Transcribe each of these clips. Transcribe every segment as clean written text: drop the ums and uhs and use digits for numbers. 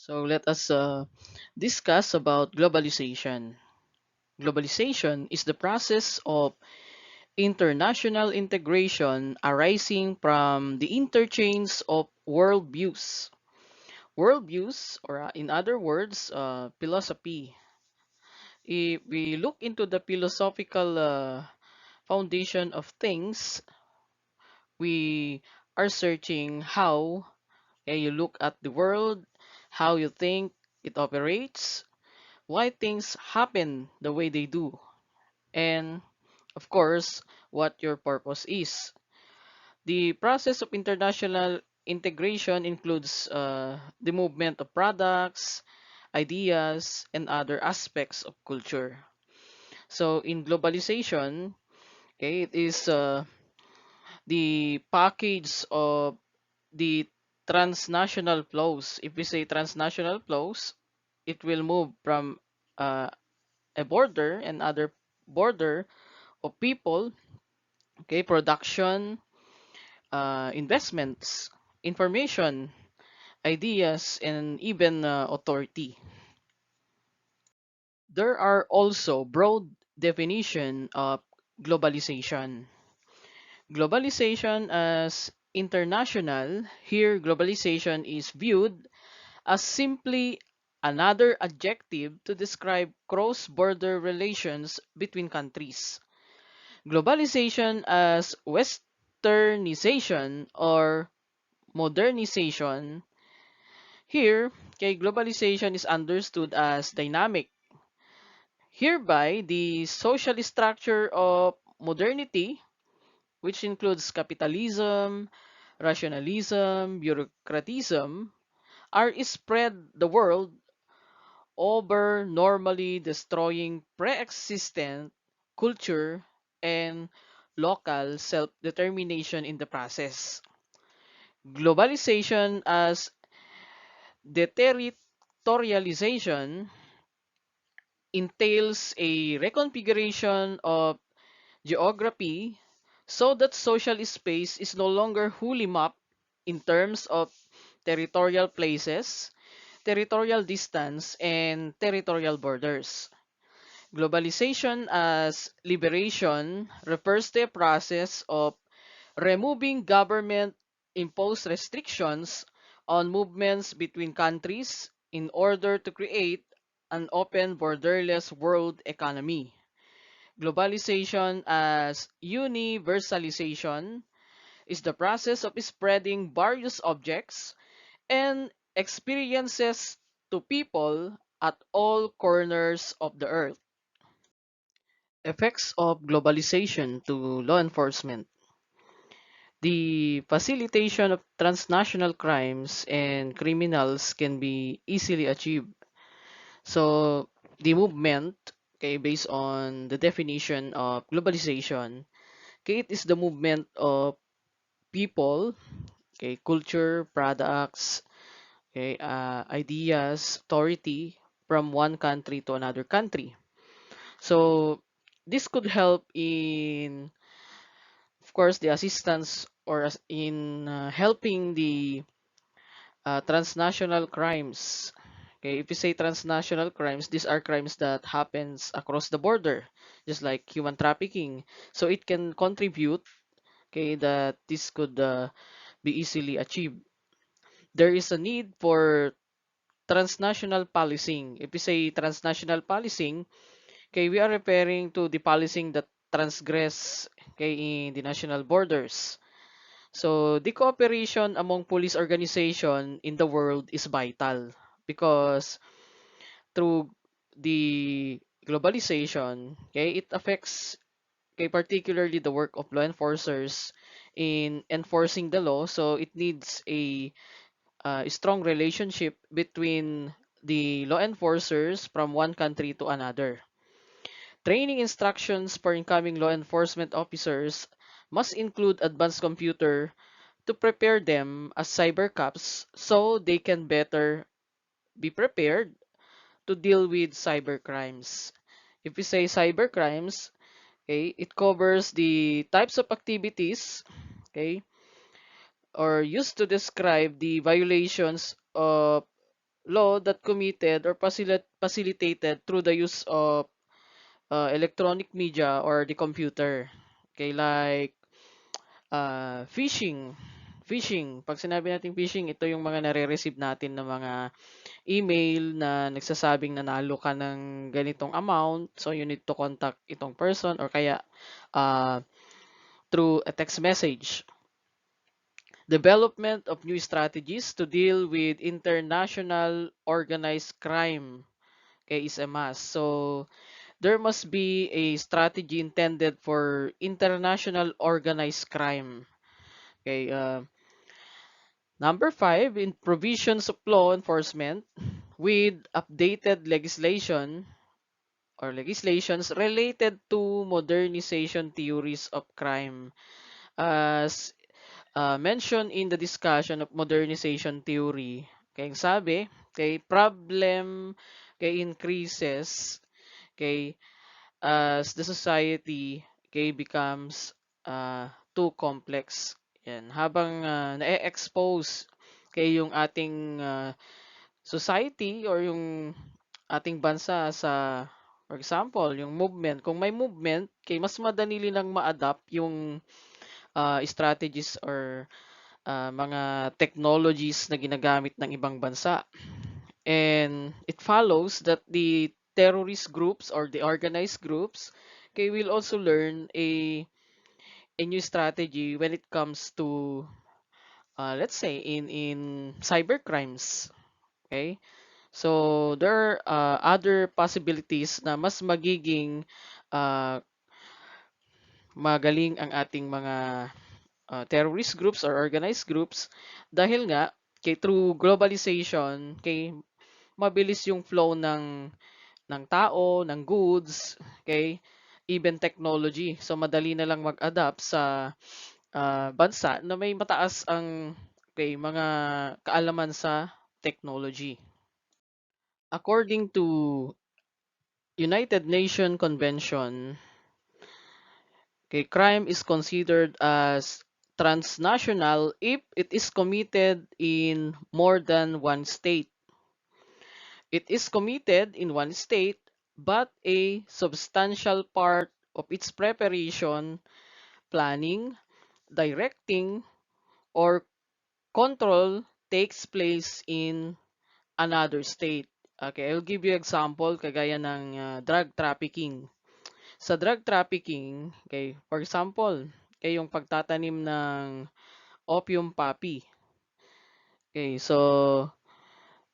So let us discuss about globalization. Globalization is the process of international integration arising from the interchange of worldviews. Worldviews, or in other words, philosophy. If we look into the philosophical foundation of things, we are searching how you look at the world, how you think it operates, why things happen the way they do, and of course, what your purpose is. The process of international integration includes the movement of products, ideas, and other aspects of culture. So, in globalization, it is the package of the transnational flows. If we say transnational flows, it will move from uh, a border and other border of people, okay, production, investments, information, ideas, and even authority. There are also broad definition of globalization. Globalization as international, here globalization is viewed as simply another adjective to describe cross-border relations between countries. Globalization as westernization or modernization. Here, globalization is understood as dynamic. Hereby, the social structure of modernity, which includes capitalism, rationalism, bureaucratism, are spread the world over, normally destroying pre-existent culture and local self-determination in the process. Globalization as deterritorialization entails a reconfiguration of geography so that social space is no longer wholly mapped in terms of territorial places, territorial distance, and territorial borders. Globalization as liberation refers to a process of removing government imposed restrictions on movements between countries in order to create an open borderless world economy. Globalization as universalization is the process of spreading various objects and experiences to people at all corners of the earth. Effects of globalization to law enforcement. The facilitation of transnational crimes and criminals can be easily achieved. So, the movement, okay, based on the definition of globalization, okay, it is the movement of people, okay, culture, products, okay, ideas, authority from one country to another country. So, this could help in, of course, the assistance or in helping the transnational crimes. Okay, if you say transnational crimes, these are crimes that happens across the border, just like human trafficking. So it can contribute, okay, that this could be easily achieved. There is a need for transnational policing. If you say transnational policing, okay, we are referring to the policing that transgress, okay, in the national borders. So the cooperation among police organization in the world is vital because through the globalization, okay, it affects, okay, particularly the work of law enforcers in enforcing the law. So it needs a strong relationship between the law enforcers from one country to another. Training instructions for incoming law enforcement officers must include advanced computer to prepare them as cyber cops so they can better be prepared to deal with cyber crimes. If we say cyber crimes, okay, it covers the types of activities, okay, or used to describe the violations of law that committed or facilitated through the use of electronic media or the computer. Okay, like phishing. Phishing. Pag sinabi natin phishing, ito yung mga nare-receive natin ng mga email na nagsasabing nanalo ka ng ganitong amount. So, you need to contact itong person or kaya uh, through a text message. Development of new strategies to deal with international organized crime, okay, is a must. So, there must be a strategy intended for international organized crime. Okay, number 5, in provisions of law enforcement with updated legislation or legislations related to modernization theories of crime. As mentioned in the discussion of modernization theory, kaya sabi, kay problem kay increases kay as the society kay becomes too complex. Yan. Habang na-expose kay yung ating society or yung ating bansa sa, for example, yung movement. Kung may movement, kay mas madali nilang ma-adapt yung strategies or mga technologies na ginagamit ng ibang bansa. And it follows that the terrorist groups or the organized groups okay, will also learn a new strategy when it comes to let's say in cyber crimes. Okay? So there are other possibilities na mas magiging uh, magaling ang ating mga terrorist groups or organized groups dahil nga kay through globalization kay mabilis yung flow ng tao, ng goods, okay, even technology. So madali na lang mag-adapt sa bansa na may mataas ang okay, mga kaalaman sa technology. According to United Nations Convention, okay, crime is considered as transnational if it is committed in more than one state. It is committed in one state, but a substantial part of its preparation, planning, directing, or control takes place in another state. Okay, I'll give you example kagaya ng drug trafficking. Sa drug trafficking, okay, for example, okay, yung pagtatanim ng opium poppy. Okay, so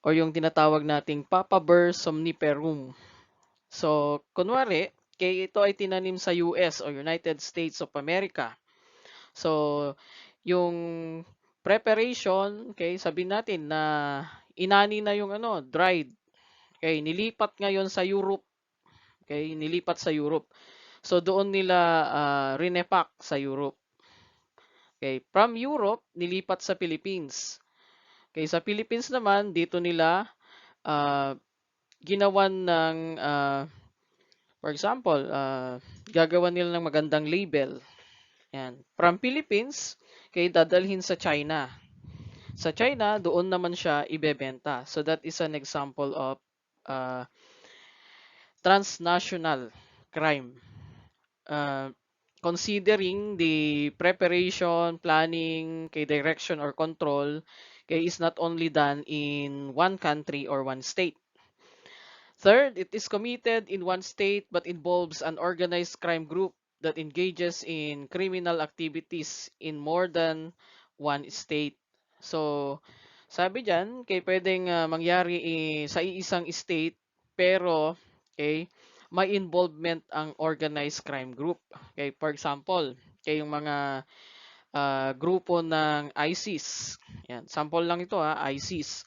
or yung tinatawag nating Papaver somniferum. So, kunwari, kay ito ay tinanim sa US o United States of America. So, yung preparation, okay, sabihin natin na inani na yung dried. Okay, nilipat ngayon sa Europe. Okay, nilipat sa Europe. So, doon nila rinepack sa Europe. Okay, from Europe, nilipat sa Philippines. Okay, sa Philippines naman, dito nila uh, ginawan ng, for example, gagawan nila ng magandang label. Yan. From Philippines, okay, dadalhin sa China. Sa China, doon naman siya ibebenta. So that is an example of uh, transnational crime. Uh, Considering the preparation, planning, kay direction or control, kay is not only done in one country or one state. Third, it is committed in one state but involves an organized crime group that engages in criminal activities in more than one state. So, sabi diyan, kay pwedeng mangyari sa iisang state pero okay, may involvement ang organized crime group. Okay, for example, kay yung mga grupo ng ISIS. Yan, sample lang ito ISIS.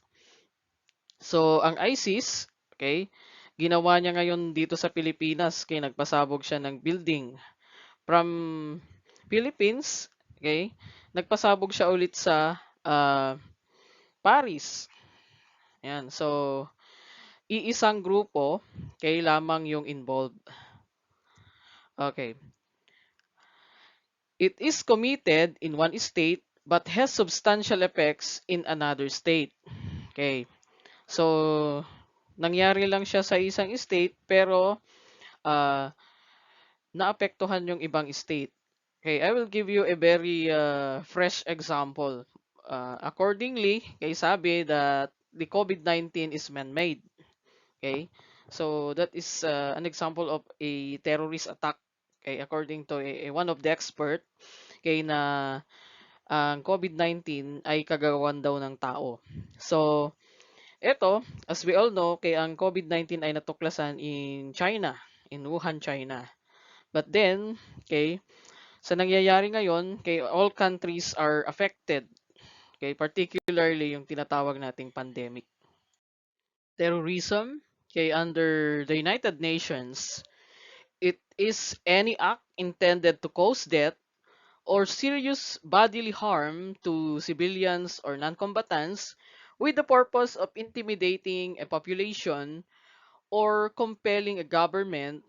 So, ang ISIS, okay, ginawa niya ngayon dito sa Pilipinas, kaya nagpasabog siya ng building. From Philippines, okay, nagpasabog siya ulit sa Paris. Yan, so, iisang grupo, kay lamang yung involved. Okay. It is committed in one state but has substantial effects in another state. Okay. So, nangyari lang siya sa isang state pero ah, naapektuhan yung ibang state. Okay, I will give you a very fresh example. Accordingly, kay sabi that the COVID-19 is man-made. Okay, so that is an example of a terrorist attack. Okay, according to one of the expert, kay na ang COVID-19 ay kagawan daw ng tao. So, eto, as we all know, kay ang COVID-19 ay natuklasan in China, in Wuhan, China. But then, okay, sa nangyayari ngayon, kay all countries are affected. Okay, particularly yung tinatawag nating pandemic. Terrorism, okay, under the United Nations, it is any act intended to cause death or serious bodily harm to civilians or non-combatants with the purpose of intimidating a population or compelling a government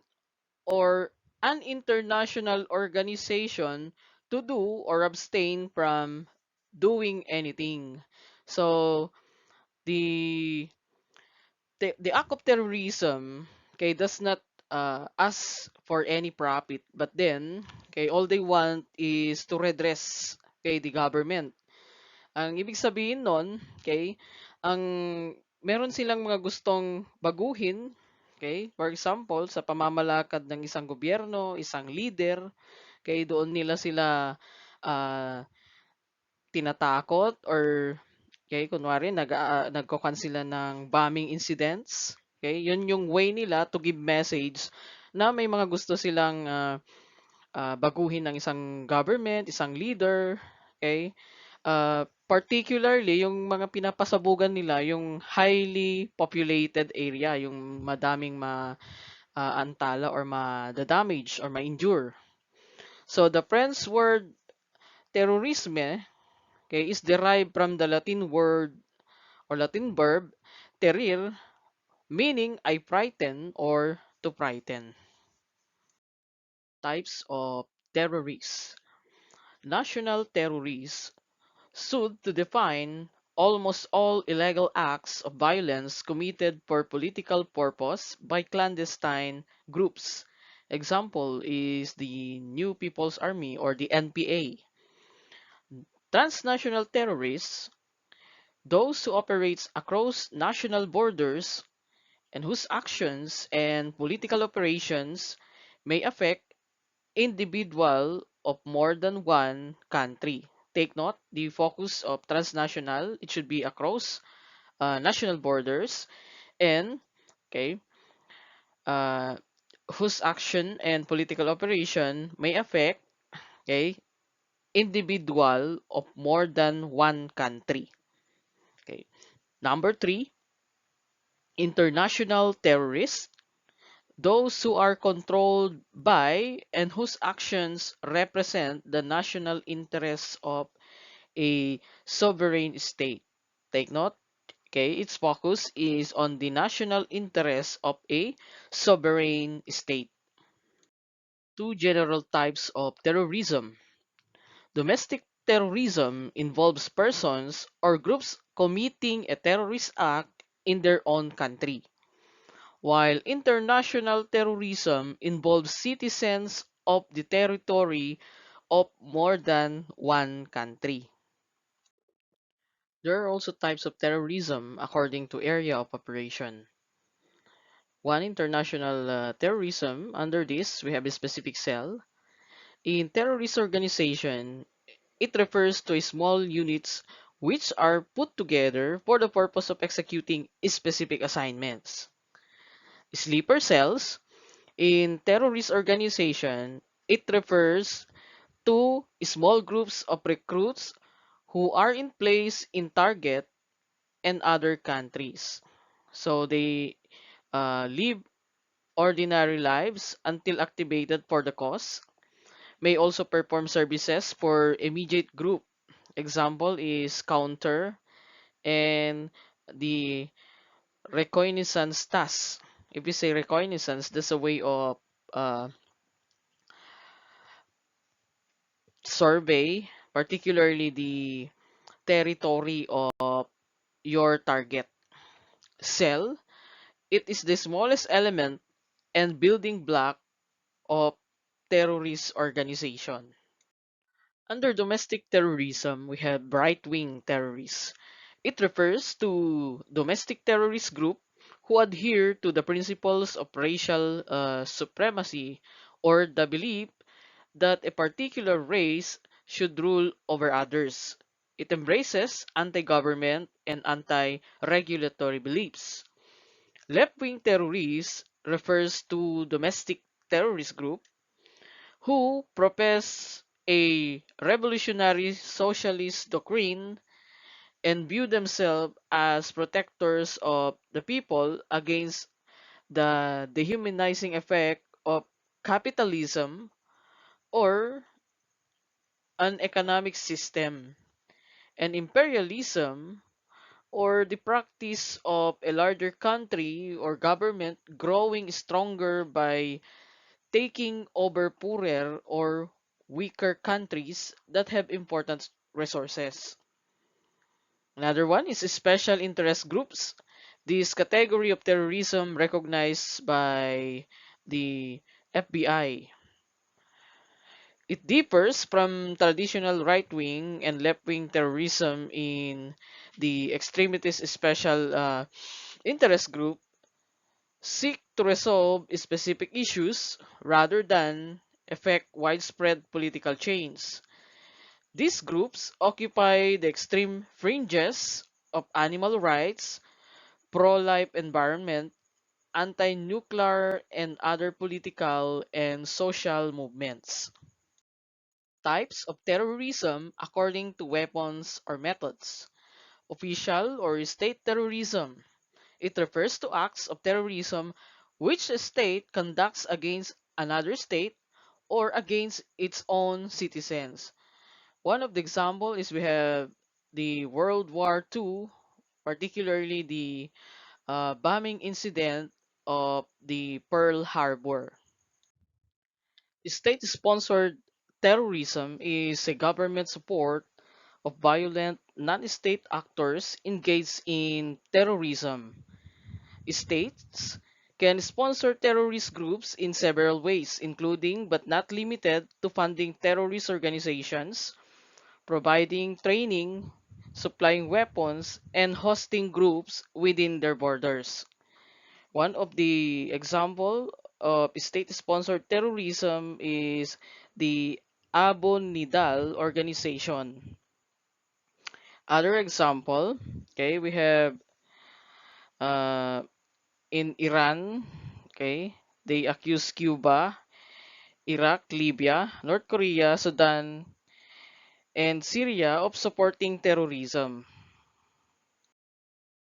or an international organization to do or abstain from doing anything. So the the act of terrorism, okay, does not ask for any profit, but then okay, all they want is to redress okay, the government. Ang ibig sabihin nun, okay, ang meron silang mga gustong baguhin, okay, for example, sa pamamalakad ng isang gobyerno, isang leader, okay, doon nila sila ah, tinatakot or okay, kunwari nagkukan sila ng bombing incidents. Okay, yun yung way nila to give message na may mga gusto silang baguhin ng isang government, isang leader, okay? Particularly yung mga pinapasabugan nila yung highly populated area, yung madaming antala or ma-damage or ma-injure. So the French word terrorisme, okay, is derived from the Latin word or Latin verb terir, meaning I frighten or to frighten. Types of terrorists. National terrorists sued to define almost all illegal acts of violence committed for political purpose by clandestine groups. Example is the New People's Army or the NPA. Transnational terrorists, those who operate across national borders and whose actions and political operations may affect individual of more than one country. Take note, the focus of transnational, it should be across national borders and okay, uh, whose action and political operation may affect okay, individual of more than one country. Okay. Number three, international terrorists, those who are controlled by and whose actions represent the national interests of a sovereign state. Take note, okay, its focus is on the national interests of a sovereign state. Two general types of terrorism. Domestic terrorism involves persons or groups committing a terrorist act in their own country, while international terrorism involves citizens of the territory of more than one country. There are also types of terrorism according to area of operation. One, international terrorism. Under this, we have a specific cell. In terrorist organization, it refers to small units which are put together for the purpose of executing specific assignments. Sleeper cells. In terrorist organization, it refers to small groups of recruits who are in place in target and other countries. So they live ordinary lives until activated for the cause, may also perform services for immediate group. Example is counter and the reconnaissance task. If you say reconnaissance, that's a way of uh, survey, particularly the territory of your target. cell. It is the smallest element and building block of terrorist organization. Under domestic terrorism, we have right-wing terrorists. It refers to domestic terrorist group who adhere to the principles of racial supremacy or the belief that a particular race should rule over others. It embraces anti-government and anti-regulatory beliefs. Left-wing terrorists refers to domestic terrorist group who profess a revolutionary socialist doctrine and view themselves as protectors of the people against the dehumanizing effect of capitalism or an economic system, and imperialism or the practice of a larger country or government growing stronger by taking over poorer or weaker countries that have important resources. Another one is special interest groups. This category of terrorism recognized by the FBI. It differs from traditional right-wing and left-wing terrorism in the extremist special interest group seek to resolve specific issues rather than effect widespread political change. These groups occupy the extreme fringes of animal rights, pro-life environment, anti-nuclear, and other political and social movements. Types of terrorism according to weapons or methods. Official or state terrorism. It refers to acts of terrorism which a state conducts against another state or against its own citizens. One of the examples is we have the World War II, particularly the bombing incident of the Pearl Harbor. State-sponsored terrorism is a government support of violent non-state actors engaged in terrorism. States can sponsor terrorist groups in several ways, including but not limited to funding terrorist organizations, providing training, supplying weapons, and hosting groups within their borders. One of the example of state-sponsored terrorism is the Abu Nidal organization. Other example, okay, we have uh, in Iran, okay, they accuse Cuba, Iraq, Libya, North Korea, Sudan, and Syria of supporting terrorism.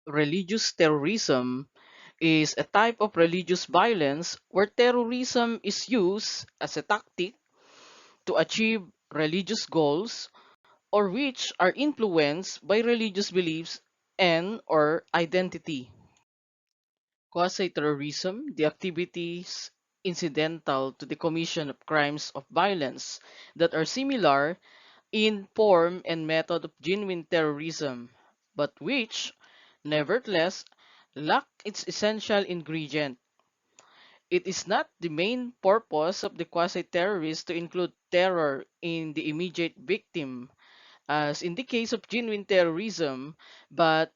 Religious terrorism is a type of religious violence where terrorism is used as a tactic to achieve religious goals or which are influenced by religious beliefs and or identity. Quasi-terrorism, the activities incidental to the commission of crimes of violence that are similar in form and method of genuine terrorism, but which, nevertheless, lack its essential ingredient. It is not the main purpose of the quasi-terrorist to include terror in the immediate victim, as in the case of genuine terrorism, but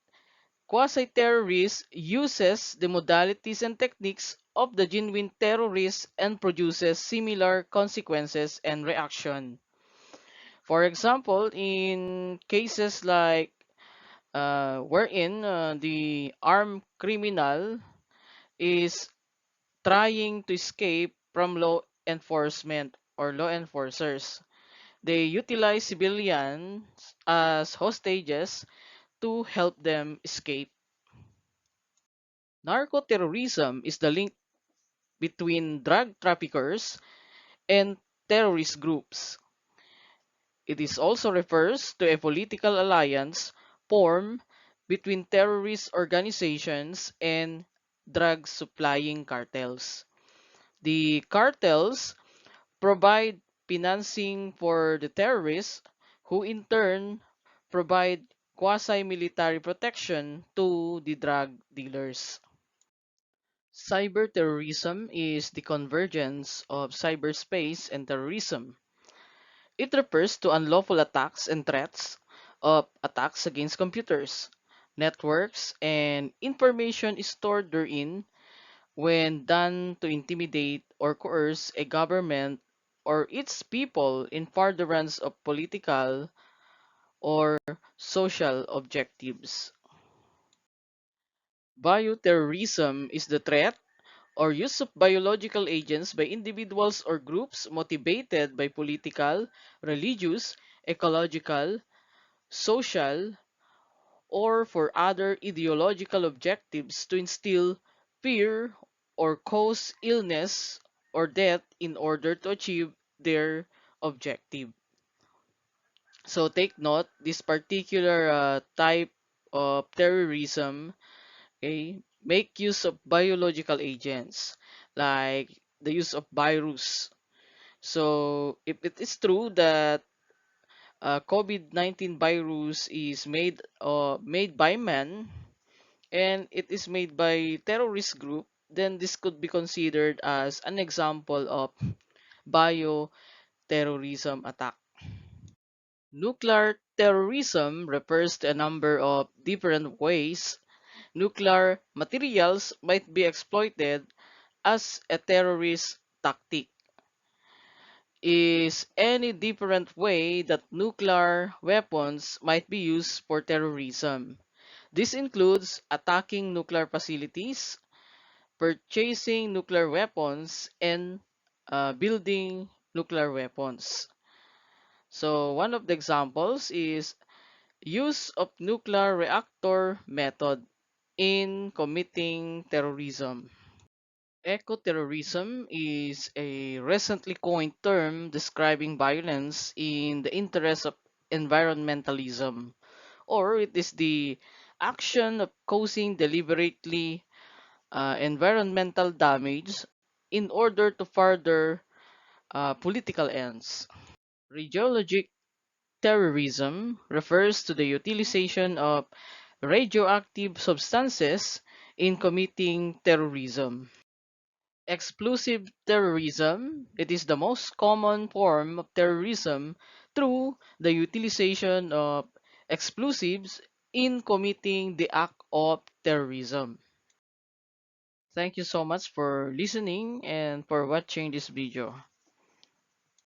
quasi-terrorist uses the modalities and techniques of the genuine terrorist and produces similar consequences and reaction. For example, in cases like wherein the armed criminal is trying to escape from law enforcement or law enforcers, they utilize civilians as hostages to help them escape. Narco-terrorism is the link between drug traffickers and terrorist groups. It is also refers to a political alliance formed between terrorist organizations and drug supplying cartels. The cartels provide financing for the terrorists who in turn provide quasi-military protection to the drug dealers. Cyberterrorism is the convergence of cyberspace and terrorism. It refers to unlawful attacks and threats of attacks against computers, networks, and information stored therein when done to intimidate or coerce a government or its people in furtherance of political or social objectives. Bioterrorism is the threat or use of biological agents by individuals or groups motivated by political, religious, ecological, social, or for other ideological objectives to instill fear or cause illness or death in order to achieve their objective. So take note, this particular type of terrorism, okay, make use of biological agents like the use of virus. So if it is true that COVID-19 virus is made by man and it is made by terrorist group, then this could be considered as an example of bioterrorism attack. Nuclear terrorism refers to a number of different ways nuclear materials might be exploited as a terrorist tactic. Is any different way that nuclear weapons might be used for terrorism. This includes attacking nuclear facilities, purchasing nuclear weapons, and building nuclear weapons. So one of the examples is use of nuclear reactor method in committing terrorism. Ecoterrorism is a recently coined term describing violence in the interest of environmentalism, or it is the action of causing deliberately environmental damage in order to further political ends. Radiologic terrorism refers to the utilization of radioactive substances in committing terrorism. Explosive terrorism, it is the most common form of terrorism through the utilization of explosives in committing the act of terrorism. Thank you so much for listening and for watching this video.